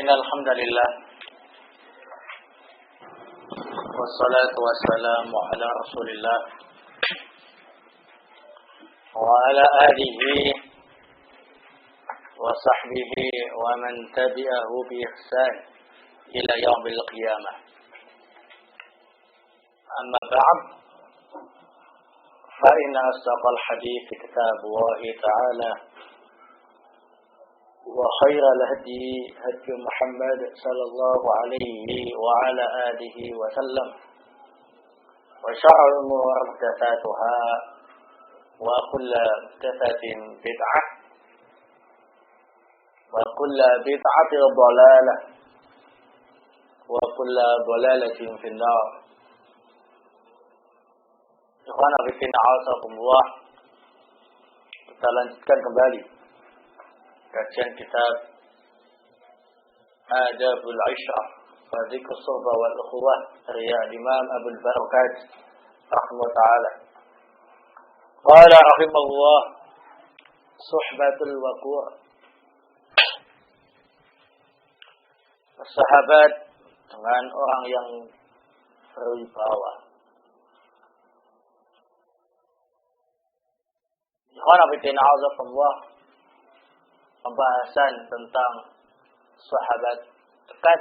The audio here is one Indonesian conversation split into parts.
Innal hamdalillah wassalatu wassalamu ala Rasulillah wa ala alihi wa sahbihi wa man tabi'ahu bi ihsan ila yaumil qiyamah. Amma ba'd, fa inna asdaqal hadits kitabullah ta'ala وخير الهدي هدي محمد صلى الله عليه وعلى آله وسلم وشر الأمور محدثاتها وكل محدثة بدعة وكل بدعة ضلالة وكل ضلالة في النار. Ikhwan fillah, a'azakumullah. Kita lanjutkan kembali kajian kitab Adabul Ishrah wa Dzikrus Suhbah wal Ukhuwah karya Imam Abdul Barakat rahimahullah ta'ala. Qala rahimahullah, suhbatul waqur. Sahabat dengan orang yang berwibawa. Ikhwan fillah, a'azakumullah. Pembahasan tentang sahabat dekat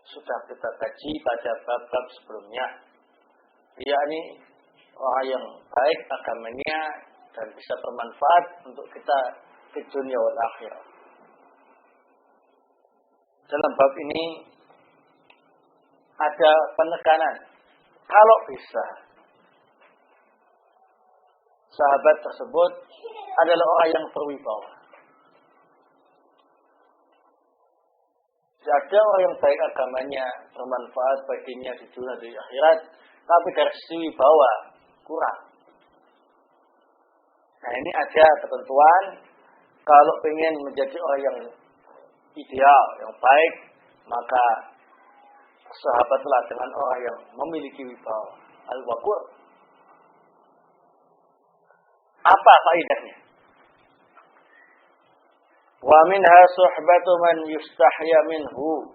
sudah kita kaji pada bab-bab sebelumnya, yakni orang yang baik agamanya dan bisa bermanfaat untuk kita di dunia wal akhirah. Dalam bab ini ada penekanan, kalau bisa sahabat tersebut adalah orang yang berwibawa. Ada orang yang baik agamanya, bermanfaat baginya di dunia dan di akhirat, tapi dari sisi wibawa kurang. Nah, ini ada ketentuan. Kalau ingin menjadi orang yang ideal, yang baik, maka sahabatlah dengan orang yang memiliki wibawa. Al-waqur. Apa faedahnya? Wa minha suhbatu man yustahya minhu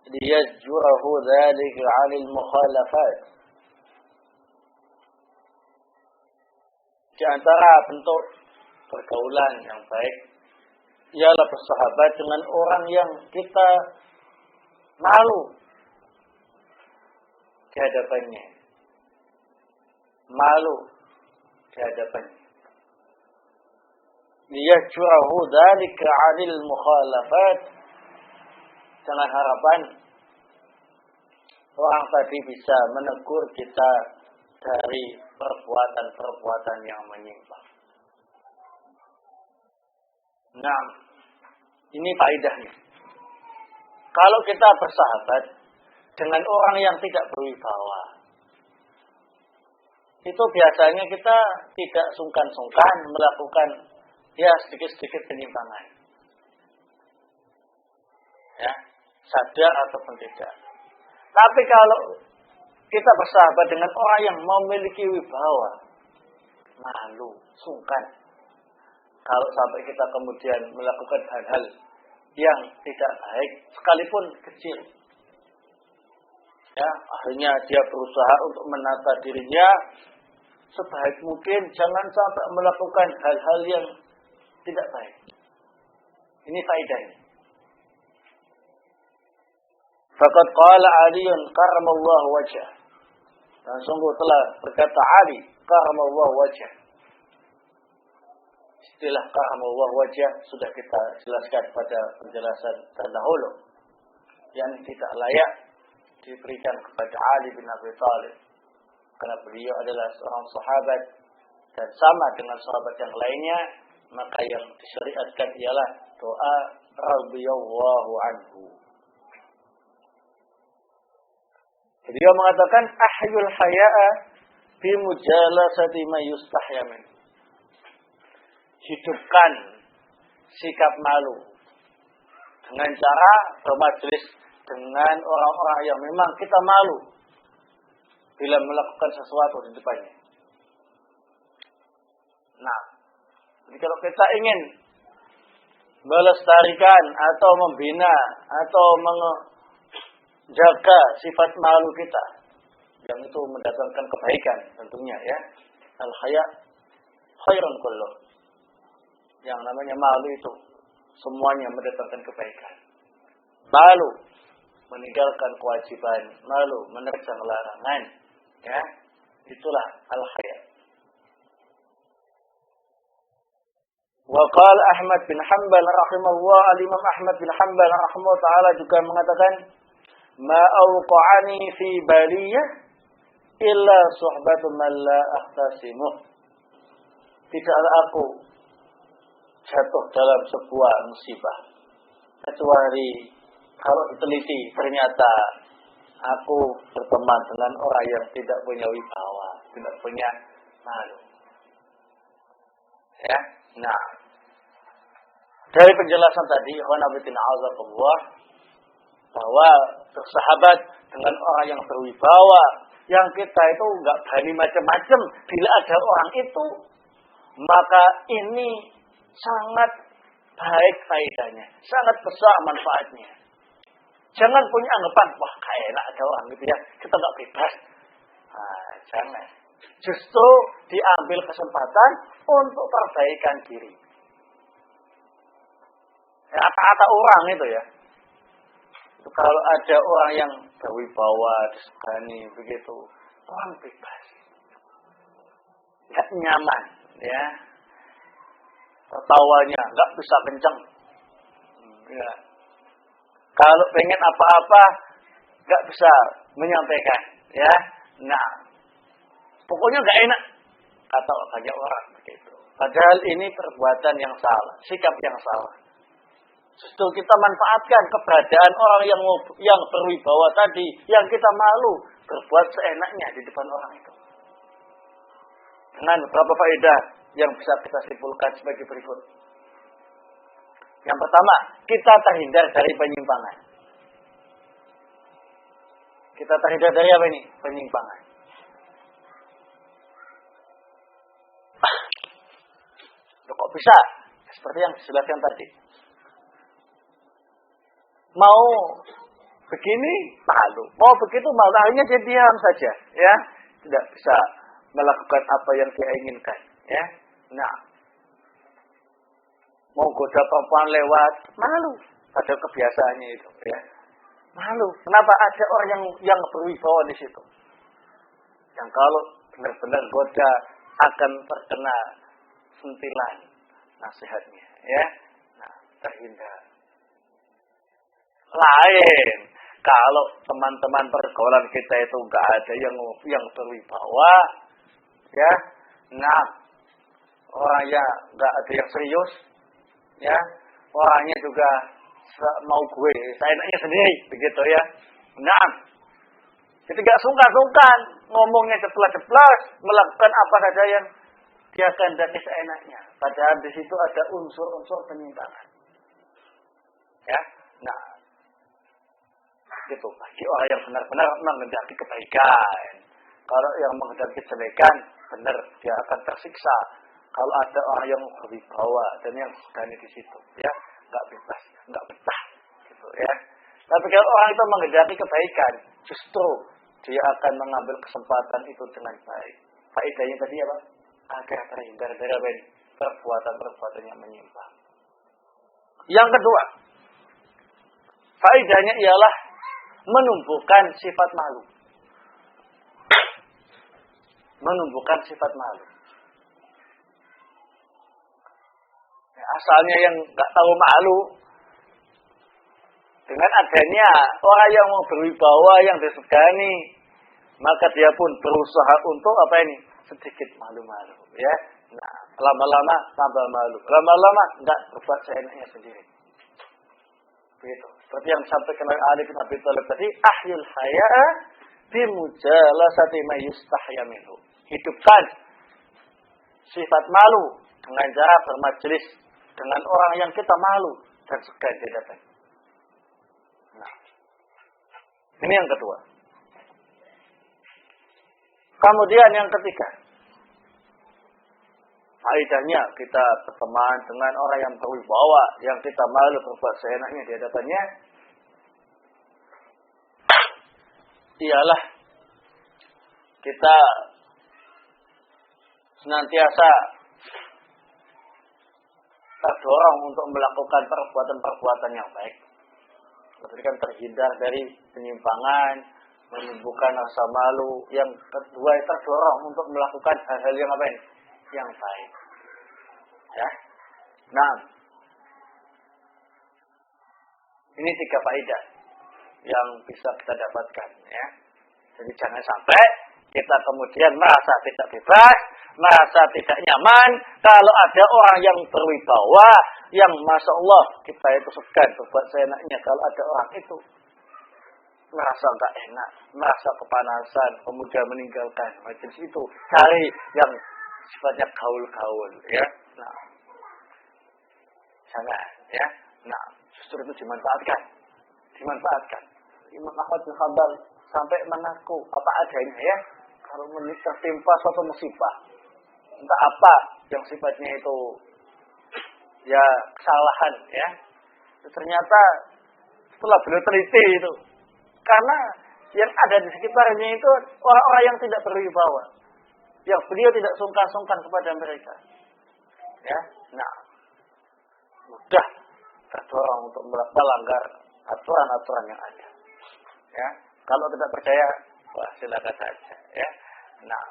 liyajurahu dzalika 'anil mukhalafat. Di antara bentuk pergaulan yang baik ialah bersahabat dengan orang yang kita malu di hadapannya. Malu di hadapannya. Liyajurahu dzalika 'anil mukhalafat, dengan harapan orang tadi bisa menegur kita dari perbuatan-perbuatan yang menyimpang. Nah, ini faedahnya. Kalau kita bersahabat dengan orang yang tidak berwibawa, itu biasanya kita tidak sungkan-sungkan melakukan sedikit-sedikit penyimpangan. Ya, sadar ataupun tidak. Tapi kalau kita bersahabat dengan orang yang memiliki wibawa, malu, sungkan. Kalau sampai kita kemudian melakukan hal-hal yang tidak baik, sekalipun kecil. Ya, akhirnya dia berusaha untuk menata dirinya sebaik mungkin, jangan sampai melakukan hal-hal yang tidak baik. Ini faedahnya. Faqad qala Aliun karramallahu wajhah. Dan sungguh telah berkata Ali karramallahu wajhah. Istilah karramallahu wajhah sudah kita jelaskan pada penjelasan terdahulu, yang tidak layak diberikan kepada Ali bin Abi Thalib, karena beliau adalah seorang sahabat dan sama dengan sahabat yang lainnya. Maka yang disyariatkan ialah doa radhiyallahu anhu. Beliau mengatakan ahyul haya'a bi mujalasati ma yustahya min. Hidupkan sikap malu dengan cara bermajelis dengan orang-orang yang memang kita malu bila melakukan sesuatu di depannya. Nah, jadi kalau kita ingin melestarikan atau membina atau menjaga sifat malu kita yang itu mendatangkan kebaikan tentunya ya. Al-haya khairun kullu. Yang namanya malu itu semuanya mendatangkan kebaikan. Malu meninggalkan kewajiban, malu menerjang larangan, ya. Itulah al-haya. Wa qala Ahmad bin Hanbal rahimahullah, al-Imam Ahmad bin Hanbal rahimahullah taala juga mengatakan, "Ma awqa'ani fi baliyah illa suhbatu man la ahtasimuh." Tidaklah aku jatuh dalam sebuah musibah kecuali kalau diteliti ternyata aku berteman dengan orang yang tidak punya wibawa, tidak punya malu. Ya, nah dari penjelasan tadi, ikhwanabitin azakumullah, bahwa bersahabat dengan orang yang berwibawa, yang kita itu nggak berani macam-macam, bila ada orang itu, maka ini sangat baik faedahnya, sangat besar manfaatnya. Jangan punya anggapan, wah kayak enak ada orang gitu ya, kita nggak bebas. Nah, jangan. Justru diambil kesempatan untuk perbaikan diri. Kata-kata orang itu ya. Itu kalau ada orang yang berwibawa, disegani, begitu, orang bebas. Nggak nyaman, ya. Tertawanya nggak bisa kencang. Ya. Kalau pengen apa-apa nggak bisa menyampaikan, ya. Nah, pokoknya nggak enak kata banyak orang begitu. Padahal ini perbuatan yang salah, sikap yang salah. Justru kita manfaatkan keberadaan orang yang berwibawa tadi, yang kita malu berbuat seenaknya di depan orang itu. Dengan beberapa faedah yang bisa kita simpulkan sebagai berikut. Yang pertama, kita terhindar dari penyimpangan. Kita terhindar dari apa ini? Penyimpangan. Kok bisa? Seperti yang dijelaskan tadi. Mau begini, malu. Mau begitu, malu. Akhirnya dia diam saja. Ya, tidak bisa melakukan apa yang dia inginkan. Ya, nah. Mau goda perempuan lewat, malu. Pada kebiasaannya itu, ya. Malu. Kenapa ada orang yang berwibawa di situ? Yang kalau benar-benar goda akan terkena sentilan nasihatnya, ya. Nah, terhindar. Lain, kalau teman-teman pergaulan kita itu enggak ada yang berwibawa, ya. Nah, orangnya enggak ada yang serius. Ya, orangnya juga mau gue, saya enaknya sendiri, begitu ya. Nah, jadi gak sungkan-sungkan, ngomongnya ceplas-ceplas, melakukan apa saja yang dia kehendaki seenaknya. Padahal di situ ada unsur-unsur penyimpangan. Ya, nah, gitu. Bagi orang yang benar-benar menghendaki kebaikan, kalau yang menghendaki kejelekan, benar dia akan tersiksa. Kalau ada orang yang berwibawa dan yang berani di situ, ya, nggak bebas, nggak betah, gitu ya. Tapi kalau orang itu menghendaki kebaikan, justru dia akan mengambil kesempatan itu dengan baik. Faedahnya tadi apa? Agar terhindar dari apa ini? Perbuatan-perbuatan yang menyimpang. Yang kedua, faedahnya ialah menumbuhkan sifat malu. Menumbuhkan sifat malu. Asalnya yang nggak tahu malu, dengan adanya orang yang mau berwibawa, yang disegani, maka dia pun berusaha untuk apa ini? Sedikit malu-malu, ya. Nah, lama-lama tambah malu, lama-lama nggak berbuat seenaknya sendiri. Begitu. Seperti yang disampaikan oleh Ali bin Abi Thalib tadi, ahyul haya'a bimujalasati ma yustahya minhu. Hidupkan sifat malu dengan cara bermajelis dengan orang yang kita malu dan segan di hadapan. Nah, ini yang kedua. Kemudian yang ketiga, faedahnya kita berteman dengan orang yang berwibawa, yang kita malu berbuat seenaknya di hadapannya, ialah kita senantiasa terdorong untuk melakukan perbuatan-perbuatan yang baik. Berikan terhindar dari penyimpangan, menumbuhkan rasa malu. Yang kedua, terdorong untuk melakukan hal-hal yang apa ini? Yang baik. Ya. Nah, ini 3 faedah yang bisa kita dapatkan. Ya. Jadi jangan sampai kita kemudian merasa tidak bebas, merasa tidak nyaman kalau ada orang yang berwibawa, yang Masya Allah kita itu segan berbuat seenaknya. Kalau ada orang itu merasa enggak enak, merasa kepanasan, kemudian meninggalkan majelis itu, cari yang sifatnya gaul-gaul, ya. Nah, jangan, ya. Nah, justru itu dimanfaatkan. Imam Ahmad bin Hanbal sampai mengaku apa adanya, ya. Kalau tertimpa suatu musibah, entah apa yang sifatnya itu ya kesalahan, ya. Ternyata setelah beliau teliti itu, karena yang ada di sekitarnya itu orang-orang yang tidak berwibawa, yang beliau tidak sungkan-sungkan kepada mereka, ya. Nah, mudah terdorong untuk melanggar aturan-aturan yang ada, ya. Kalau tidak percaya, wah silakan saja, ya. Nah,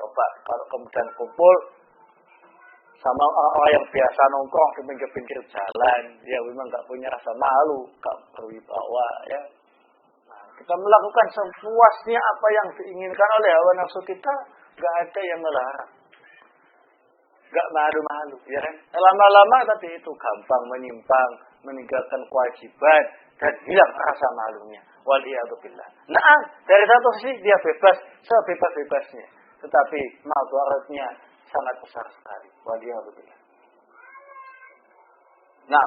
coba kalau kemudian kumpul sama orang-orang yang biasa nongkrong di pinggir-pinggir jalan, ya memang nggak punya rasa malu, nggak berwibawa, ya. Nah, kita melakukan sepuasnya apa yang diinginkan oleh hawa nafsu kita, nggak ada yang melarang, nggak malu-malu, ya kan? Lama-lama tadi itu gampang menyimpang, meninggalkan kewajiban dan hilang rasa malunya. Waliyadzubillah. Nah, dari satu sisi dia bebas sebebas-bebasnya, tetapi madaratnya sangat besar sekali. Waliyadzubillah. Nah,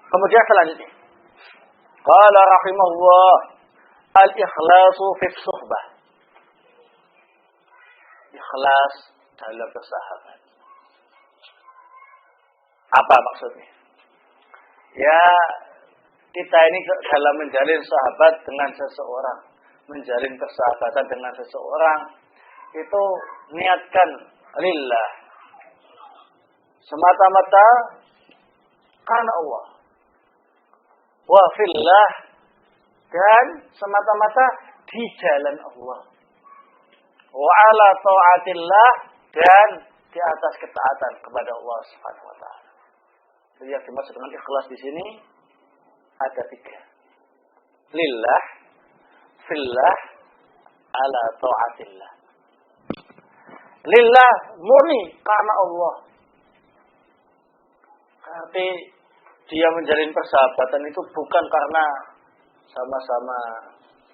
kemudian selanjutnya, qala rahimahullah, al-ikhlasu fi suhbah. Ikhlas dalam bersahabat. Apa maksudnya? Ya, kita ini dalam menjalin sahabat dengan seseorang, menjalin persahabatan dengan seseorang, itu niatkan lillah, semata-mata karena Allah, wa fillah, dan semata-mata di jalan Allah, wa ala ta'atillah, dan di atas ketaatan kepada Allah Subhanahu wa taala. Jadi yang dimaksud dengan ikhlas di sini ada 3. Lillah, fillah, ala ta'atillah. Lillah, murni karena Allah. Arti dia menjalin persahabatan itu bukan karena sama-sama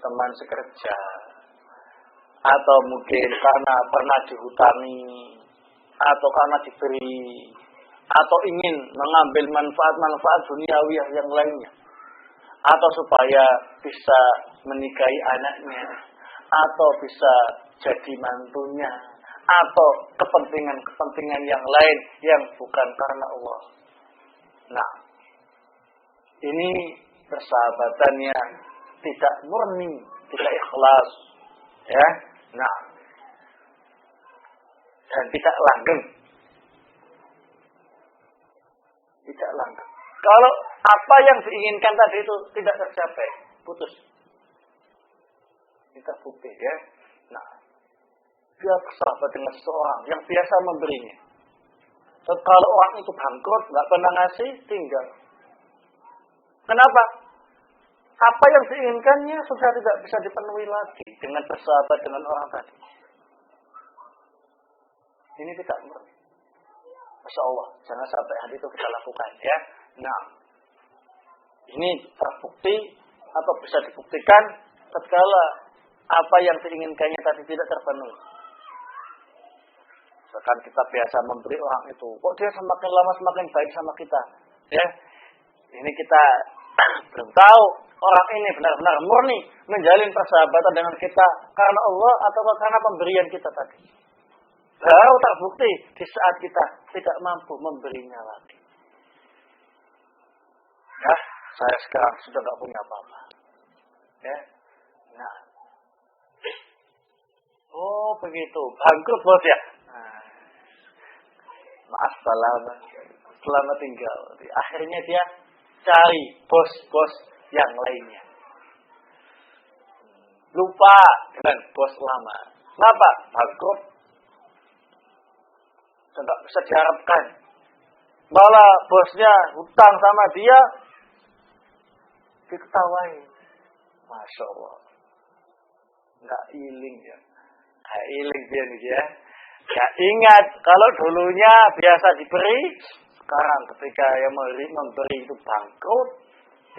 teman sekerja, atau mungkin karena pernah dihutangi, atau karena diberi, atau ingin mengambil manfaat-manfaat duniawi yang lainnya, atau supaya bisa menikahi anaknya, atau bisa jadi mantunya, atau kepentingan-kepentingan yang lain yang bukan karena Allah. Nah, ini persahabatannya tidak murni, tidak ikhlas, ya. Nah, dan tidak langgeng. Tidak langgeng. Kalau apa yang diinginkan tadi itu tidak tercapai, putus. Kita bukti, ya. Nah, dia bersahabat dengan seseorang yang biasa memberinya. Dan kalau orang itu bangkrut, nggak pernah ngasih, tinggal. Kenapa? Apa yang diinginkannya sudah tidak bisa dipenuhi lagi dengan bersahabat dengan orang tadi. Ini tidak murni. Masya Allah, jangan sampai hal itu kita lakukan, ya. Nah, ini terbukti atau bisa dibuktikan tatkala apa yang diinginkannya tadi tidak terpenuhi. Misalkan kita biasa memberi orang itu, kok dia semakin lama semakin baik sama kita, ya. Ini kita belum tahu orang ini benar-benar murni menjalin persahabatan dengan kita karena Allah atau karena pemberian kita tadi. Baru terbukti di saat kita tidak mampu memberinya lagi. Ya, saya sekarang sudah tidak punya apa-apa. Ya, nah, oh begitu, bangkrut bos ya. Nah, maaf, selamat tinggal. Akhirnya dia cari bos-bos yang lainnya. Lupa dengan bos lama. Kenapa? Bangkrut. Tidak bisa diharapkan. Malah bosnya hutang sama dia, diketawain. Masya Allah. Nggak iling ya. Nggak iling dia nih ya. Ya ingat, kalau dulunya biasa diberi, sekarang ketika yang memberi itu bangkrut,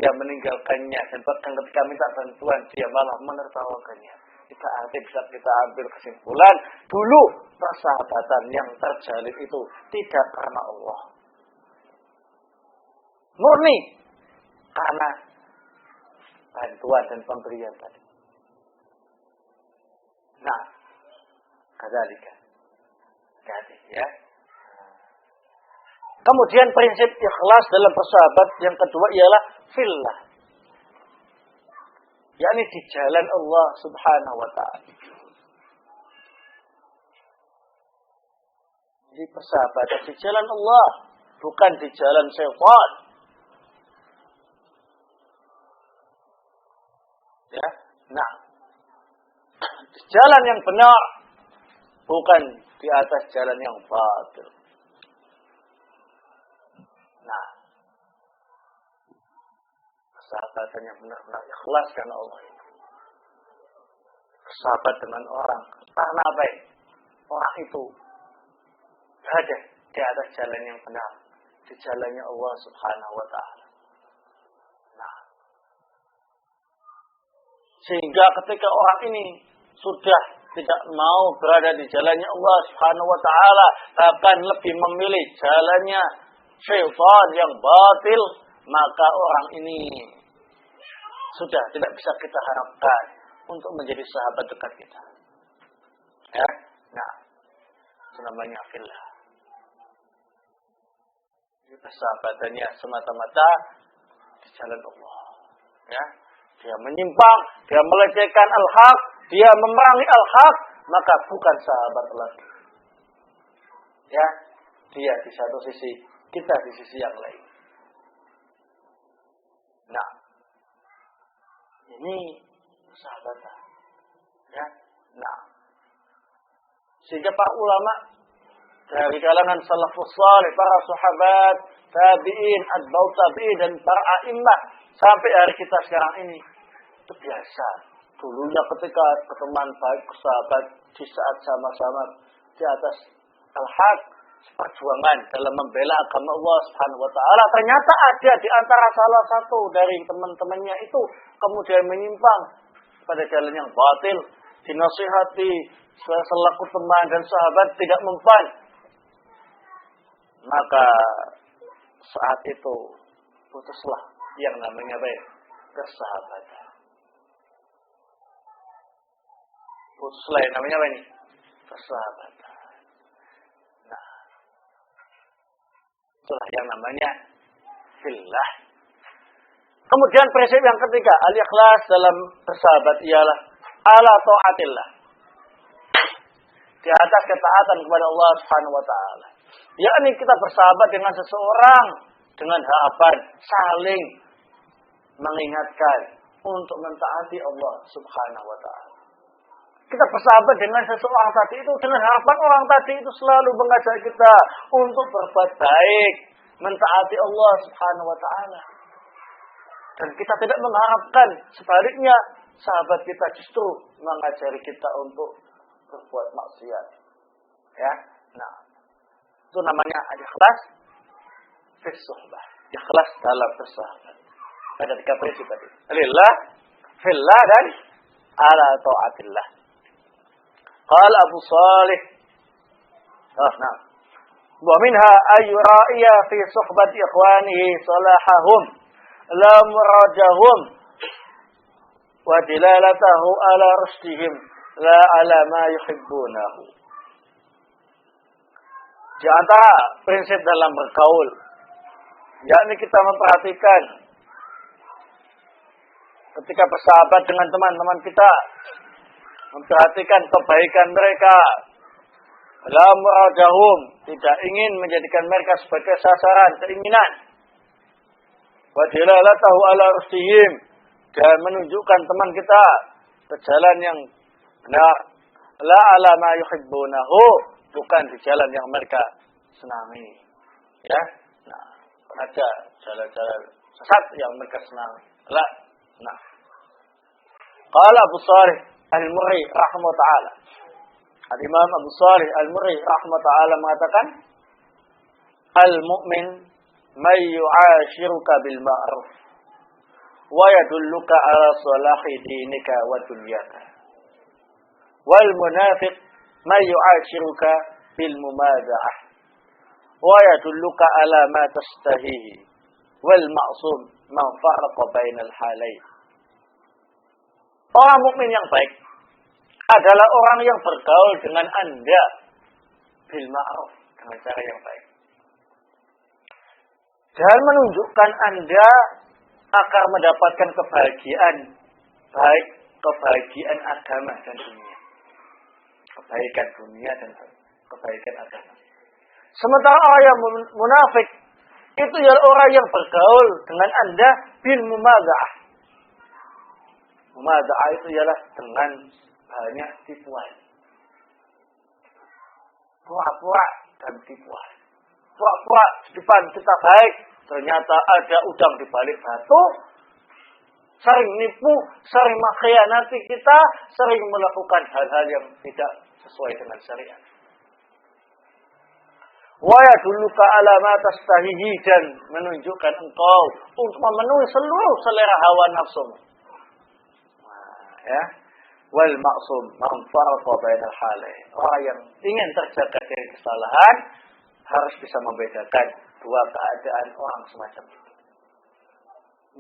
dia meninggalkannya, dan bahkan ketika minta bantuan, dia malah menertawakannya. Kita bisa kita ambil kesimpulan, dulu persahabatan yang terjalin itu tidak karena Allah. Murni karena bantuan dan pemberian tadi. Nah, kadzalika. Ya. Kemudian prinsip ikhlas dalam persahabat yang kedua ialah fillah. Yakni di jalan Allah Subhanahu wa taala. Di persahabatan di jalan Allah, bukan di jalan syaitan. Ya. Nah, di jalan yang benar, bukan di atas jalan yang batil. Nah, persahabatan yang benar-benar ikhlas karena Allah itu. Bersahabat dengan orang karena apa ya? Orang itu berada di atas jalan yang benar, di jalannya Allah Subhanahu wa taala. Nah, sehingga ketika orang ini sudah tidak mau berada di jalannya Allah Subhanahu wa taala, bahkan lebih memilih jalannya syaitan yang batil, maka orang ini sudah tidak bisa kita harapkan untuk menjadi sahabat dekat kita. Ya, nah, itu namanya fillah. Persahabatannya semata-mata di jalan Allah. Ya, dia menyimpang, dia melecehkan al-haq, dia memerangi al-haq, maka bukan sahabat lagi. Ya, dia di satu sisi, kita di sisi yang lain. Nah, ini persahabatan. Ya, nah, sehingga para ulama dari kalangan salafus salih, para sahabat, tabi'in, atba'ut tabi'in, dan para a'immah sampai hari kita sekarang ini itu biasa. Dulunya ketika berteman baik, sahabat, di saat sama-sama di atas al-haq, perjuangan dalam membela agama Allah Subhanahu wa taala, ternyata ada di antara salah satu dari teman-temannya itu kemudian menyimpang pada jalan yang batil, dinasihati selaku teman dan sahabat tidak mempan. Maka saat itu putuslah yang namanya baik persahabatan. Putuslah yang namanya apa ini? Persahabatan. Nah, itulah yang namanya fillah. Kemudian prinsip yang ketiga, al-ikhlas dalam bersahabat ialah ala taatillah. Di atas ketaatan kepada Allah Subhanahu wa taala. Yakni kita bersahabat dengan seseorang dengan harapan saling mengingatkan untuk mentaati Allah Subhanahu wa taala. Kita bersahabat dengan seseorang tadi itu dengan harapan orang tadi itu selalu mengajak kita untuk berbuat baik, mentaati Allah Subhanahu wa taala. Dan kita tidak mengharapkan sebaliknya sahabat kita justru mengajari kita untuk berbuat maksiat. Ya. Nah, itu namanya ikhlas fi suhbah. Ikhlas dalam bersahabat. Ada tiga prinsip tadi. Lillah, fillah, dan ala taatillah. Qala Abu Salih. Nah. Wa minha ayyura'iya fi suhbati ikhwanihi salahahum la muradahum wa dilalatahu ala rusdihim la ala ma yuhibbunahu. Di antara prinsip dalam bergaul, yakni kita memperhatikan ketika bersahabat dengan teman-teman kita, memperhatikan kebaikan mereka, la muradahum, tidak ingin menjadikan mereka sebagai sasaran keinginan, wa dilalatahu ala rusdihim, dan menunjukkan teman kita ke jalan yang benar, la ala ma yuhibbunahu, bukan di jalan yang mereka senangi. Ya, nah, ada jalan-jalan sesat yang mereka senangi. La, nah. Qala Abu Shalih Al-Murri rahimahullah ta'ala. Al-Imam Abu Shalih Al-Murri rahimahullah ta'ala mengatakan, Al-mu'min may yu'ashiruka bil ma'ruf wa yadulluka ala salahi dinika wa dunyaka. Wal munafiq may yu'ashiruka bil mumadza'ah wa yadulluka ala ma tastahihi. Wal ma'sum man farraqa bainal halain. Orang mukmin yang baik adalah orang yang bergaul dengan Anda bil ma'ruf, dengan cara yang baik, dan menunjukkan Anda akan mendapatkan kebahagiaan, baik kebahagiaan agama dan dunia, kebaikan dunia dan kebaikan agama. Sementara orang yang munafik itu adalah orang yang bergaul dengan Anda bil mumadza'ah. Mumadza'ah itu ialah dengan banyak tipuan, pura-pura dan tipuan. Pura-pura di depan kita baik, ternyata ada udang di balik batu. Sering nipu, sering mengkhianati kita, sering melakukan hal-hal yang tidak sesuai dengan syariat. Wa yadulluka ala ma tastahihi, dan menunjukkan engkau untuk memenuhi seluruh selera hawa nafsumu. Ya, wal ma'sum man farqa bainal halain. Orang yang ingin terjaga dari kesalahan harus bisa membedakan dua keadaan orang semacam itu.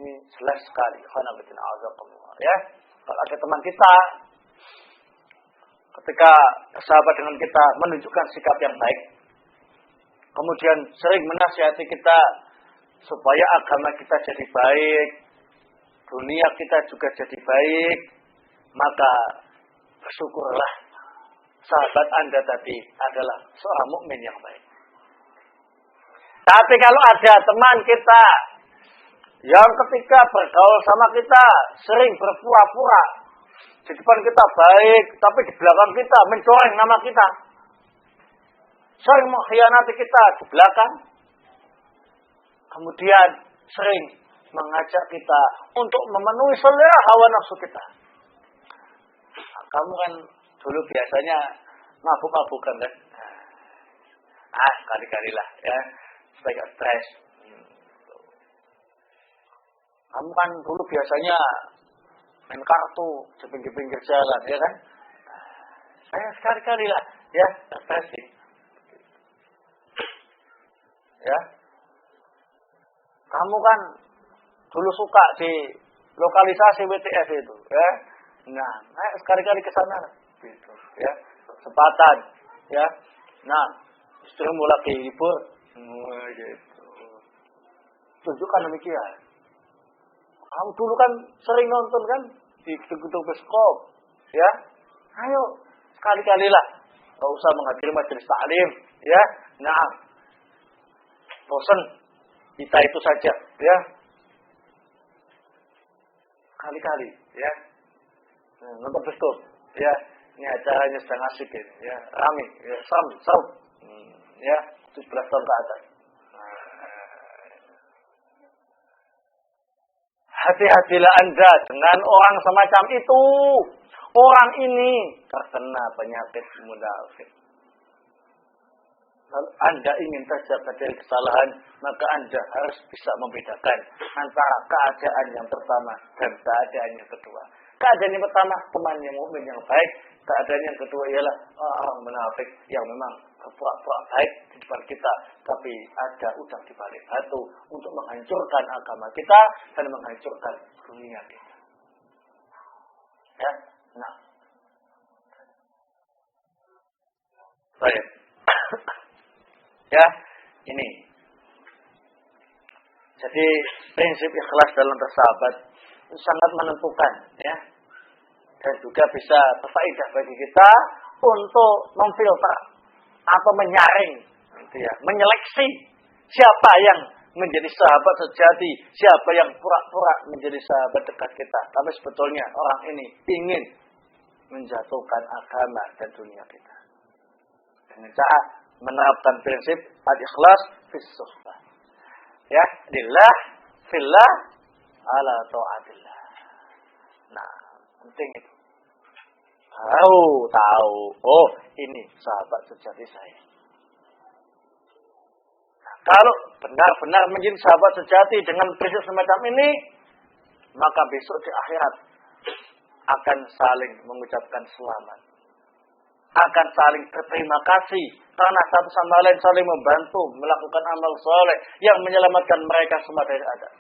Ini jelas sekali. Ya, kalau ada teman kita ketika bersahabat dengan kita menunjukkan sikap yang baik, kemudian sering menasihati kita supaya agama kita jadi baik, dunia kita juga jadi baik, maka bersyukurlah sahabat Anda tadi adalah seorang mukmin yang baik. Tapi kalau ada teman kita yang ketika bergaul sama kita sering berpura-pura, di depan kita baik, tapi di belakang kita mencoreng nama kita, sering mengkhianati kita di belakang, kemudian sering mengajak kita untuk memenuhi selera hawa nafsu kita. Kamu kan dulu biasanya mabuk-mabukan kan? Kali-kalilah ya, supaya gak stres. Kamu kan dulu biasanya main kartu di pinggir-pinggir jalan, ya kan? Saya sekali-kalilah ya, gak stres sih. Ya, kamu kan dulu suka di lokalisasi WTF itu, ya. Nah, sekali-kali ke sana, gitu, ya, kesempatan, ya. Nah, istrimu lagi libur, gitu. Tunjukkan demikian. Kamu dulu kan sering nonton kan di gedung-gedung bioskop, ya. Ayo, sekali-kalilah, nggak usah menghadiri majelis taklim, ya. Nah, bosan kita itu saja, ya. Kali-kali, ya. Nonton bioskop, ya. Ini acaranya sedang asik, ya. Rame, ya. Seram, ya. 17 tahun ke atas. Hati-hatilah Anda dengan orang semacam itu. Orang ini terkena penyakit munafik. Kalau Anda ingin terjaga dari kesalahan, maka Anda harus bisa membedakan antara keadaan yang pertama dan keadaan yang kedua. Keadaan yang pertama, teman yang mukmin yang baik. Keadaan yang kedua ialah orang munafik yang memang berpura-pura baik di depan kita, tapi ada udang di balik batu untuk menghancurkan agama kita dan menghancurkan dunia kita. Ya, nah, baik. Ya, ini. Jadi prinsip ikhlas dalam bersahabat sangat menentukan, ya. Dan juga bisa berfaedah bagi kita untuk memfilter atau menyaring, gitu ya, menyeleksi siapa yang menjadi sahabat sejati, siapa yang pura-pura menjadi sahabat dekat kita. Tapi sebetulnya orang ini ingin menjatuhkan agama dan dunia kita. Dengan cara menerapkan prinsip al-ikhlas fis suhbah. Ya, lillah, fillah, ala ta'atillah. Nah, penting itu. Tahu. Oh, ini sahabat sejati saya. Nah, kalau benar-benar menjadi sahabat sejati dengan prinsip semacam ini, maka besok di akhirat akan saling mengucapkan selamat. Akan saling berterima kasih karena satu sama lain saling membantu melakukan amal soleh yang menyelamatkan mereka semua dari azab.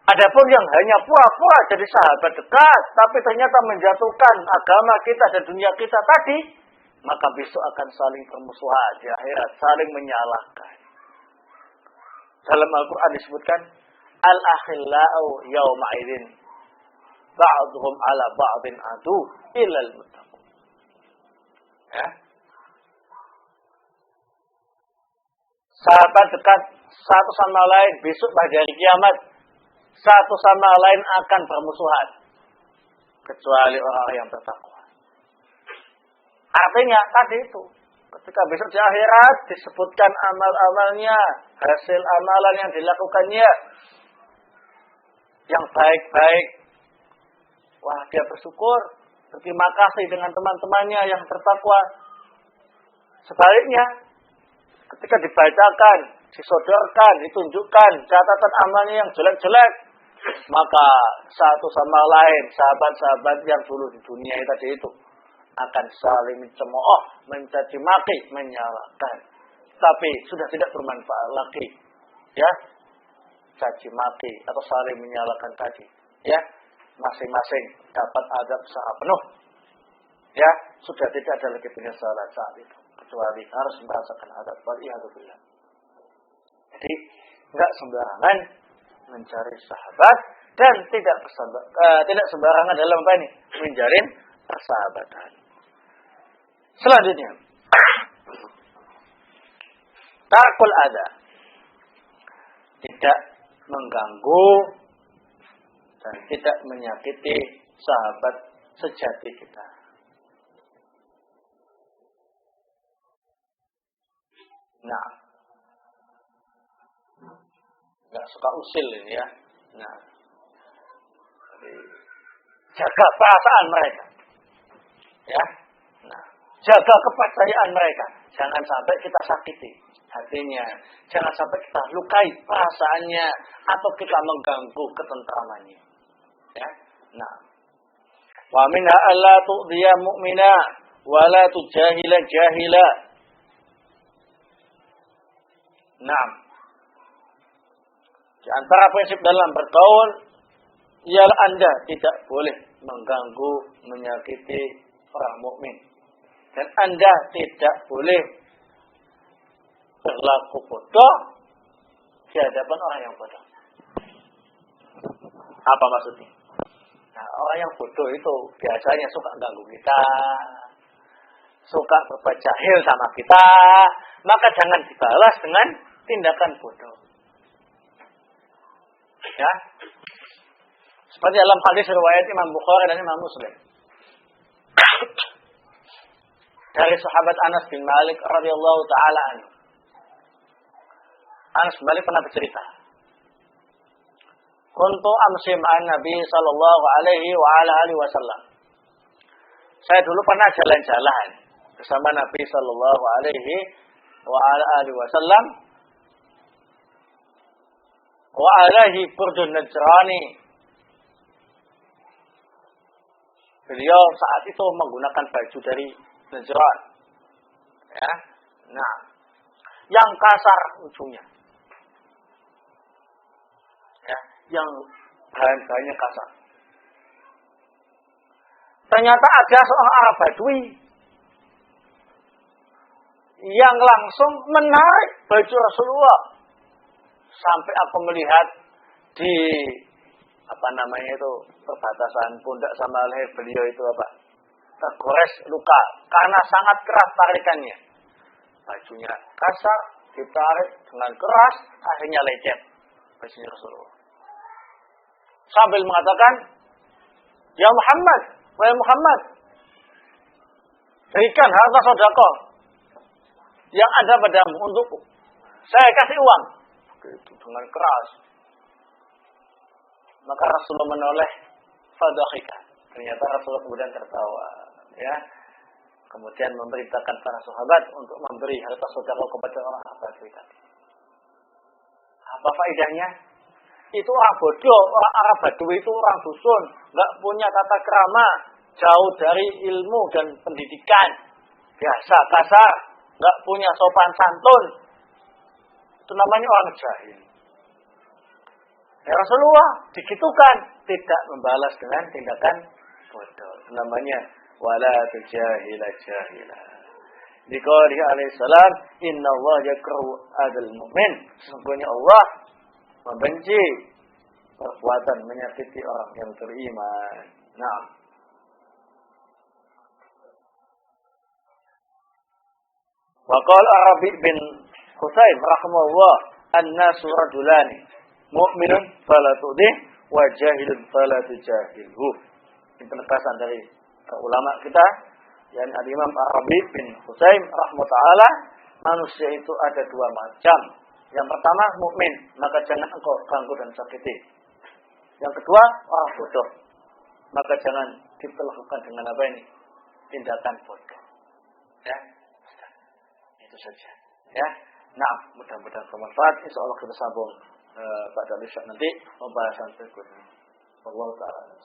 Adapun yang hanya pura-pura jadi sahabat dekat, tapi ternyata menjatuhkan agama kita dan dunia kita tadi, maka besok akan saling bermusuhan di akhirat, saling menyalahkan. Dalam Al-Quran disebutkan, al-akhillau yawma idzin ba'dhum ala ba'din adu illal muttaqun. Ya. Sahabat dekat satu sama lain besok pada hari kiamat, satu sama lain akan bermusuhan kecuali orang yang bertakwa. Artinya tadi itu, ketika besok di akhirat disebutkan amal-amalnya, hasil amalan yang dilakukannya yang baik-baik, wah dia bersyukur, berterima kasih dengan teman-temannya yang bertakwa. Sebaliknya, ketika dibacakan, disodorkan, ditunjukkan catatan amalnya yang jelek-jelek, maka satu sama lain, sahabat-sahabat yang dulu di dunia tadi itu akan saling mencemooh, mencaci maki, menyalahkan. Tapi sudah tidak bermanfaat lagi, ya, caci maki atau saling menyalahkan tadi, ya, masing-masing dapat azab secara penuh, ya, sudah tidak ada lagi penyesalan saat itu, kecuali harus merasakan azab. Waliyadzubillah. Jadi enggak sembarangan mencari sahabat dan tidak sembarangan dalam apa ini menjalin persahabatan. Selanjutnya, tarkul adza, tidak mengganggu dan tidak menyakiti sahabat sejati kita. Nah, nggak suka usil ini ya. Nah, jaga perasaan mereka, ya. Nah, jaga kepercayaan mereka. Jangan sampai kita sakiti hatinya, jangan sampai kita lukai perasaannya atau kita mengganggu ketentramannya. Ya. Nah, wa minha alla tu'dhiya mu'mina wa la tujahila jahila. Nah, di antara prinsip dalam bergaul ialah Anda tidak boleh mengganggu, menyakiti orang mukmin, dan Anda tidak boleh berlaku bodoh di hadapan orang yang bodoh. Apa maksudnya? Nah, orang yang bodoh itu biasanya suka ganggu kita, suka berbuat jahil sama kita, maka jangan dibalas dengan tindakan bodoh. Ya, seperti dalam hadis riwayat Imam Bukhari dan Imam Muslim dari sahabat Anas bin Malik radhiyallahu taala anhu. Anas bin Malik pernah bercerita, kuntu amsi ma'an Nabi sallallahu alaihi wa ala alihi wasallam. Saya dulu pernah jalan-jalan bersama Nabi sallallahu alaihi wa ala alihi wasallam. Wa alaihi burdun najrani. Beliau saat itu menggunakan baju dari Najran. Ya. Nah, yang kasar ujungnya. Ya, yang bahan-bahannya kasar. Ternyata ada seorang Arab Badui yang langsung menarik baju Rasulullah sampai aku melihat di perbatasan pundak sama leher beliau itu tergores luka karena sangat keras tarikannya. Bajunya kasar, ditarik dengan keras, akhirnya lecet bajunya Rasulullah. Sambil mengatakan, "Ya Muhammad, wahai Muhammad, berikan harta sedekah yang ada padamu untukku. Saya kasih uang." Begitu dengan keras. Maka Rasulullah menoleh, fadhahika. Ternyata Rasulullah kemudian tertawa, ya. Kemudian memerintahkan para sahabat untuk memberi harta sedekah kepada orang Badui tadi. Apa faedahnya? Itu orang bodoh, orang Arab Badui itu orang dusun, enggak punya tata krama, jauh dari ilmu dan pendidikan. Biasa kasar, enggak punya sopan santun. Itu namanya orang jahil. Ya Rasulullah digitukan, tidak membalas dengan tindakan bodoh. Namanya wala tujahila jahila. Dikali alaihi salam, inna Allah yakrahu adal mu'min. Sesungguhnya Allah membenci perbuatan menyakiti orang yang beriman. Nah, wa qala Arabi bin Husayn rahimahullah, an-nasu rajulani mu'minun fala tudih wa jahilun fala tujahilhu. Ini penegasan dari ulama kita, yang Imam Arabi bin Husayn rahimahullah, manusia itu ada dua macam. Yang pertama mukmin, maka jangan engkau ganggu dan sakiti. Yang kedua orang bodoh, maka jangan diperlakukan dengan apa ini? Tindakan bodoh. Ya, itu saja. Ya, nah mudah-mudahan bermanfaat. Insya Allah kita sambung pada besok nanti pembahasan berikutnya. Allah Taala.